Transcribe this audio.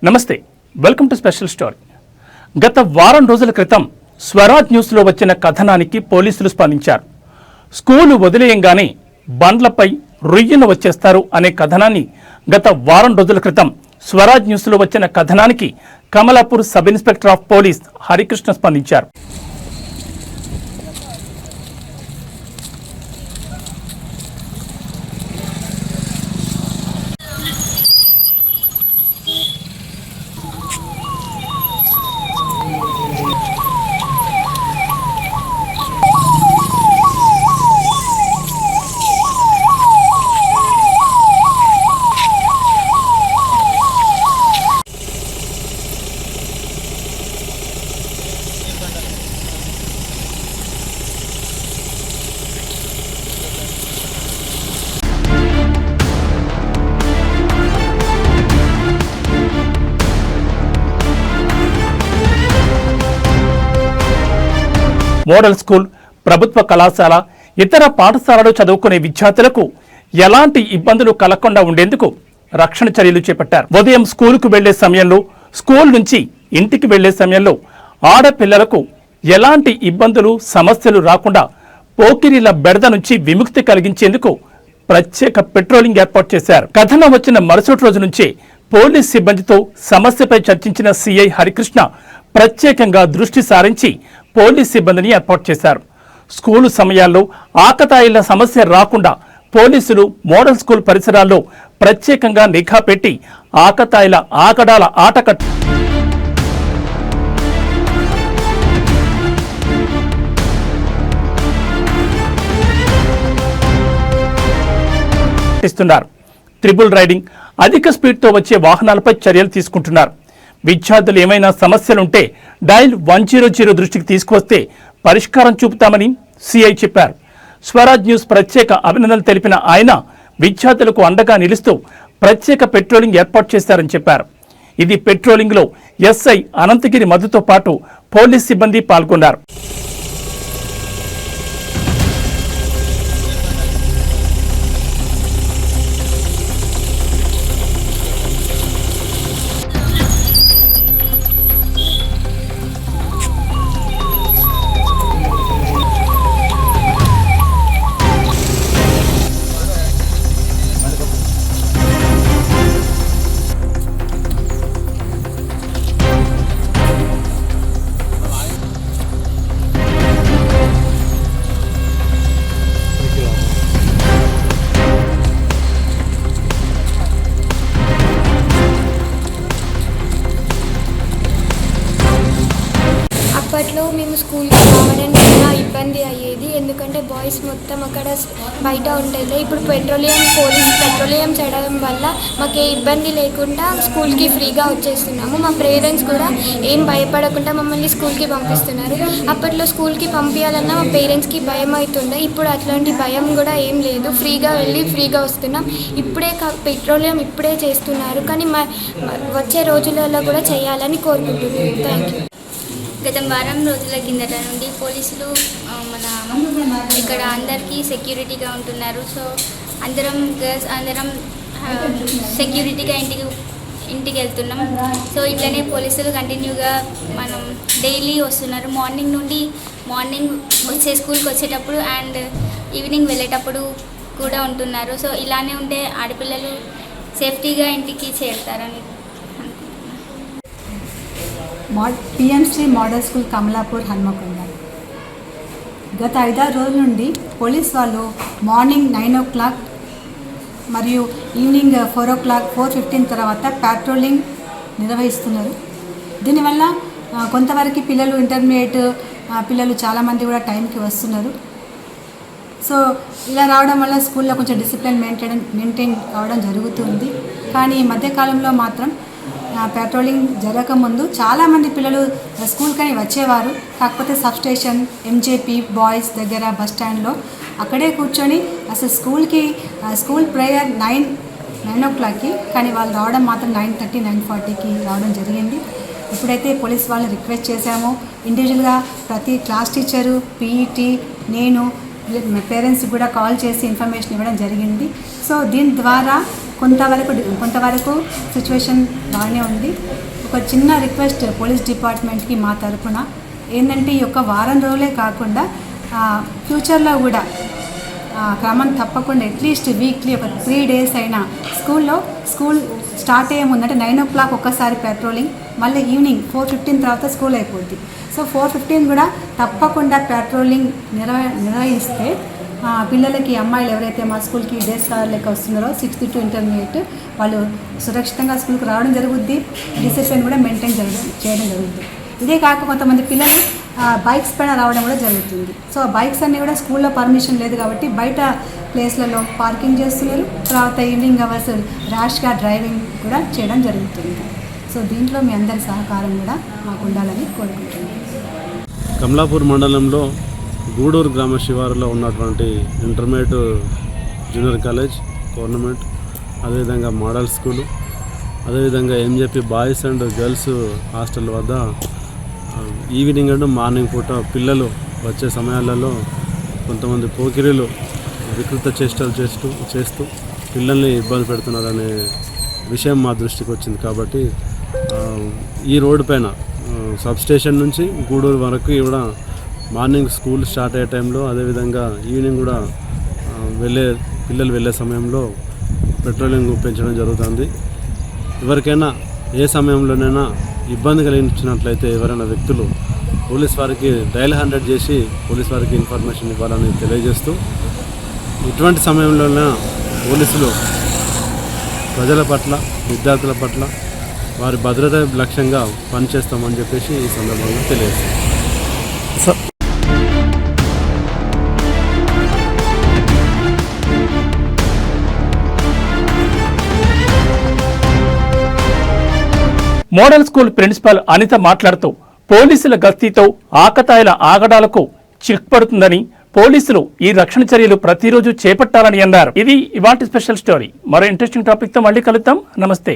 నమస్తే, welcome to special story. గత వారం రోజుల క్రితం స్వరాజ్ న్యూస్లో వచ్చిన కథనానికి పోలీసులు స్పందించారు. స్కూలు వదిలేయంగానే బండ్లపై రొయ్యను వచ్చేస్తారు అనే కథనాన్ని గత వారం రోజుల క్రితం స్వరాజ్ న్యూస్లో వచ్చిన కథనానికి Kamalapur sub inspector of police Harikrishna స్పందించారు. మోడల్ స్కూల్, ప్రభుత్వ కళాశాల, ఇతర పాఠశాలలు చదువుకునే విద్యార్థులకు ఎలాంటి ఇబ్బందులు కలగకుండా ఉండేందుకు రక్షణ చర్యలు చేపట్టారు. ఉదయం స్కూలుకు వెళ్లే సమయంలో, స్కూల్ నుంచి ఇంటికి వెళ్లే సమయంలో ఆడపిల్లలకు ఎలాంటి ఇబ్బందులు, సమస్యలు రాకుండా పోకిరీల బెడద నుంచి విముక్తి కలిగించేందుకు ప్రత్యేక పెట్రోలింగ్ ఏర్పాటు చేశారు. కథనం వచ్చిన మరుసటి రోజు నుంచే పోలీస్ సిబ్బందితో సమస్యపై చర్చించిన సిఐ హరికృష్ణ ప్రత్యేకంగా దృష్టి సారించి పోలీస్ సిబ్బందిని ఏర్పాటు చేశారు. స్కూలు సమయాల్లో ఆకతాయిల సమస్య రాకుండా పోలీసులు మోడల్ స్కూల్ పరిసరాల్లో ప్రత్యేకంగా నిఘా పెట్టి ఆకతాయిల ఆగడాల ఆట కట్టిస్తున్నారు. ట్రిపుల్ రైడింగ్, అధిక స్పీడ్తో వచ్చే వాహనాలపై చర్యలు తీసుకుంటున్నారు. విద్యార్థులు ఏమైనా సమస్యలుంటే డయల్ 100 దృష్టికి తీసుకువస్తే పరిష్కారం చూపుతామని సిఐ చెప్పారు. స్వరాజ్ న్యూస్ ప్రత్యేక అభినందనలు తెలిపిన ఆయన విద్యార్థులకు అండగా నిలుస్తూ ప్రత్యేక పెట్రోలింగ్ ఏర్పాటు చేశారని చెప్పారు. ఇది పెట్రోలింగ్లో ఎస్ఐ అనంతగిరి మధుతో పాటు పోలీస్ సిబ్బంది పాల్గొన్నారు. అప్పట్లో మేము స్కూల్కి రావడానికి చాలా ఇబ్బంది అయ్యేది, ఎందుకంటే బాయ్స్ మొత్తం అక్కడ బయట ఉంటుంది. ఇప్పుడు పెట్రోలియం చేయడం వల్ల మాకు ఏ ఇబ్బంది లేకుండా స్కూల్కి ఫ్రీగా వచ్చేస్తున్నాము. మా పేరెంట్స్ కూడా ఏం భయపడకుండా మమ్మల్ని స్కూల్కి పంపిస్తున్నారు. అప్పట్లో స్కూల్కి పంపించాలన్నా మా పేరెంట్స్కి భయం అవుతుండే, ఇప్పుడు అట్లాంటి భయం కూడా ఏం లేదు. ఫ్రీగా వెళ్ళి ఫ్రీగా వస్తున్నాం. ఇప్పుడే పెట్రోలియం ఇప్పుడే చేస్తున్నారు, కానీ వచ్చే రోజులలో కూడా చేయాలని కోరుకుంటున్నాను. Thank you. గత వారం రోజుల కిందట నుండి పోలీసులు ఇక్కడ అందరికీ సెక్యూరిటీగా ఉంటున్నారు. సో గర్ల్స్ అందరం సెక్యూరిటీగా ఇంటికి వెళ్తున్నాం. సో ఇట్లనే పోలీసులు కంటిన్యూగా డైలీ వస్తున్నారు. మార్నింగ్ వచ్చే స్కూల్కి వచ్చేటప్పుడు అండ్ ఈవినింగ్ వెళ్ళేటప్పుడు కూడా ఉంటున్నారు. సో ఇలానే ఉంటే ఆడపిల్లలు సేఫ్టీగా ఇంటికి చేరుతారని PMC model school Kamalapur Hanmakonda. గత 5-6 రోజుల నుండి పోలీస్ వాళ్ళు మార్నింగ్ 9 o'clock మరియు ఈవినింగ్ 4 o'clock 4:15 తర్వాత పెట్రోలింగ్ నిర్వహిస్తున్నారు. దీనివల్ల కొంతవరకు పిల్లలు ఇంటర్మీడియట్ పిల్లలు చాలామంది కూడా టైంకి వస్తున్నారు. సో ఇలా రావడం వల్ల స్కూల్లో కొంచెం డిసిప్లిన్ మెయింటైన్ కావడం జరుగుతుంది. కానీ ఈ మధ్యకాలంలో మాత్రం పెట్రోలింగ్ జరగకముందు చాలామంది పిల్లలు స్కూల్కని వచ్చేవారు. కాకపోతే సబ్స్టేషన్, ఎంజేపీ బాయ్స్ దగ్గర బస్ స్టాండ్లో అక్కడే కూర్చొని అసలు స్కూల్ ప్రేయర్ 9 o'clockకి, కానీ వాళ్ళు రావడం మాత్రం 9:30, 9:40కి రావడం జరిగింది. ఇప్పుడైతే పోలీస్ వాళ్ళని రిక్వెస్ట్ చేశాము. ఇండివిజువల్గా ప్రతి క్లాస్ టీచరు, పీఈటీ, నేను పేరెంట్స్కి కూడా కాల్ చేసి ఇన్ఫర్మేషన్ ఇవ్వడం జరిగింది. సో దీని ద్వారా కొంతవరకు సిచ్యువేషన్ బాగానే ఉంది. ఒక చిన్న రిక్వెస్ట్ పోలీస్ డిపార్ట్మెంట్కి మా తరఫున ఏంటంటే, ఈ యొక్క వారం రోజులే కాకుండా ఫ్యూచర్లో కూడా క్రమం తప్పకుండా అట్లీస్ట్ వీక్లీ ఒక 3 days అయినా స్కూల్ స్టార్ట్ అయ్యే ముందంటే 9 o'clock ఒక్కసారి పెట్రోలింగ్, మళ్ళీ ఈవినింగ్ 4:15 తర్వాత స్కూల్ అయిపోద్ది. సో 4:15 కూడా తప్పకుండా పెట్రోలింగ్ నిర్వహిస్తే పిల్లలకి, అమ్మాయిలు ఎవరైతే మా స్కూల్కి డే స్కాలర్ లెక్క వస్తున్నారో 6th to intermediate వాళ్ళు సురక్షితంగా స్కూల్కి రావడం జరుగుద్ది. డిసిప్లిన్ కూడా మెయింటైన్ చేయడం జరుగుతుంది. ఇదే కాక కొంతమంది పిల్లలు బైక్స్ పైన రావడం కూడా జరుగుతుంది. సో బైక్స్ అన్నీ కూడా స్కూల్లో పర్మిషన్ లేదు కాబట్టి బయట ప్లేస్లలో పార్కింగ్ చేస్తున్నారు. తర్వాత ఈవినింగ్ అవర్స్ ర్యాష్గా డ్రైవింగ్ కూడా చేయడం జరుగుతుంది. సో దీంట్లో మీ అందరి సహకారం కూడా మాకు ఉండాలని కోరుకుంటున్నాను. కమలాపూర్ మండలంలో గూడూరు గ్రామ శివారులో ఉన్నటువంటి ఇంటర్మీడియట్ జూనియర్ కాలేజ్, గవర్నమెంట్, అదేవిధంగా మోడల్ స్కూలు, అదేవిధంగా MJP boys and girls hostel వద్ద ఈవినింగ్ అండ్ మార్నింగ్ పూట పిల్లలు వచ్చే సమయాలలో కొంతమంది పోకిరీలు వికృత చేష్టలు చేస్తూ పిల్లల్ని ఇబ్బంది పెడుతున్నారనే విషయం మా దృష్టికి వచ్చింది. కాబట్టి ఈ రోడ్డు పైన సబ్స్టేషన్ నుంచి గూడూరు వరకు కూడా మార్నింగ్ స్కూల్ స్టార్ట్ అయ్యే టైంలో, అదేవిధంగా ఈవినింగ్ కూడా పిల్లలు వెళ్ళే సమయంలో పెట్రోలింగ్ పెంచడం జరుగుతుంది. ఎవరికైనా ఏ సమయంలోనైనా ఇబ్బంది కలిగించినట్లయితే ఎవరైనా వ్యక్తులు పోలీస్ వారికి డయల్ 100 చేసి పోలీస్ వారికి ఇన్ఫర్మేషన్ ఇవ్వాలని తెలియజేస్తూ, ఇటువంటి సమయంలోనే పోలీసులు ప్రజల పట్ల, విద్యార్థుల పట్ల వారి భద్రత లక్ష్యంగా పనిచేస్తామని చెప్పేసి ఈ సందర్భంగా తెలియజేస్తాం. మోడల్ స్కూల్ ప్రిన్సిపల్ అనిత మాట్లాడుతూ, పోలీసుల గస్తీతో ఆకతాయిల ఆగడాలకు చిక్కుపడుతుందని, పోలీసులు ఈ రక్షణ చర్యలు ప్రతిరోజు చేపట్టాలని అన్నారు. ఇది ఇవాల్టి స్పెషల్ స్టోరీ. మరో ఇంట్రెస్టింగ్ టాపిక్ తో మళ్ళీ కలుద్దాం. నమస్తే.